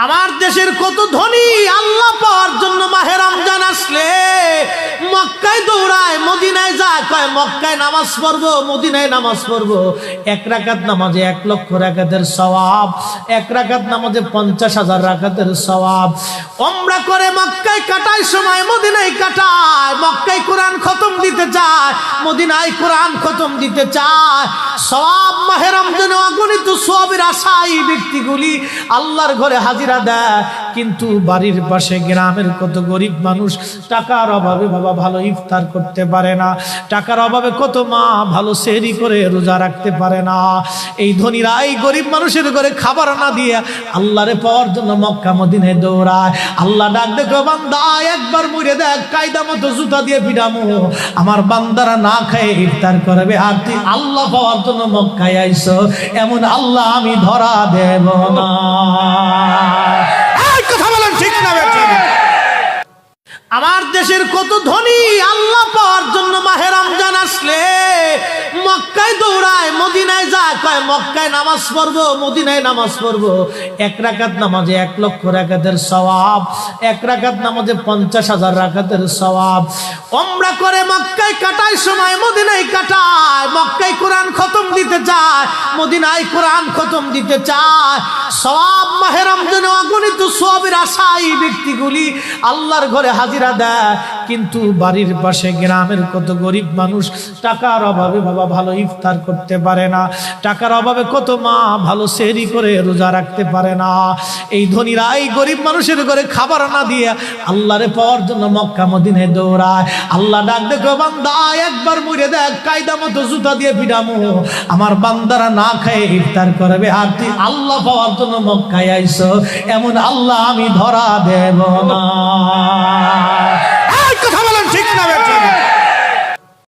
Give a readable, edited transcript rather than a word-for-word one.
আমার দেশের কত ধনী আল্লাহ পাওয়ার জন্য মাহে রমজান আসলে মক্কায় দৌড়ায়, মদিনায় যায়, কয় মক্কায় নামাজ পড়বো, মদিনায় নামাজ পড়বো। 1 রাকাত নামাজে 1 লক্ষ রাকাতের সওয়াব, 1 রাকাত নামাজে 50,000 রাকাতের সওয়াব। উমরা করে মক্কায় কাটায় সময় মদিনায় কাটায়, মক্কায় কোরআন খতম দিতে চায়, মদিনায় কোরআন খতম দিতে চায়। সওয়াব মাহে রমজানে অগণিত সওয়াবের আশায় ব্যক্তিগুলি আল্লাহর ঘরে হাজিরা দেয়, কিন্তু বাড়ির পাশে গ্রামের কত গরিব মানুষ টাকার অভাবে বাবা ভালো ইফতার করতে পারে না, টাকার অভাবে কত মা ভালো সেহরি করে রোজা রাখতে পারে না। এই ধনীরা এই গরিব মানুষের ঘরে খাবার না দিয়ে আল্লাহরে পাওয়ার জন্য মক্কা মদিনায় দৌড়ায়। আল্লাহ ডাক দেখো, বান্দা একবার মরে দেখ, কায়দা মতো জুতা দিয়ে পিটামো, আমার বান্দারা না খেয়ে ইফতার করবে, আর তুই আল্লাহ পাওয়ার জন্য মক্কায় আইছো, এমন আল্লাহ আমি ধরা দেব না। কথা বলেন ঠিক না বেঠিক? আমার দেশের কত ধনী আল্লাহ পাওয়ার জন্য মাহে রমজান আসলে মক্কায় দৌড়ায়, মদিনায় যায়, কয় মক্কায় নামাজ পড়বো, মদিনায় নামাজ পড়বো। 1 রাকাত নামাজে 1 লক্ষ রাকাতের সওয়াব, 1 রাকাত নামাজে 50,000 রাকাতের সওয়াব। উমরা করে মক্কায় কাটায় সময় মদিনায় কাটায়, মক্কায় কোরআন খতম দিতে চায়, মদিনায় কোরআন খতম দিতে চায়। সওয়াব মাহে রমজানে অগণিত সওয়াবের আশায় ব্যক্তিগুলি আল্লাহর ঘরে হাজিরা দেয়, কিন্তু বাড়ির পাশে গ্রামের কত গরিব মানুষ টাকার অভাবে বাবা ভালো ইফতার করতে পারে না, টাকার অভাবে কত মা ভালো সেহরি করে রোজা রাখতে পারে না। এই ধনীরা এই গরিব মানুষের ঘরে খাবার না দিয়ে আল্লাহরে পাওয়ার জন্য মক্কা মদিনায় দৌড়ায়। আল্লাহ ডাক দেখো, বান্দা একবার মরে দেখ, কায়দা মতো জুতা দিয়ে পিটামো, আমার বান্দারা না খেয়ে ইফতার করবে, আর তুই আল্লাহ পাওয়ার জন্য মক্কায় আইছো, এমন আল্লাহ আমি ধরা দেব না।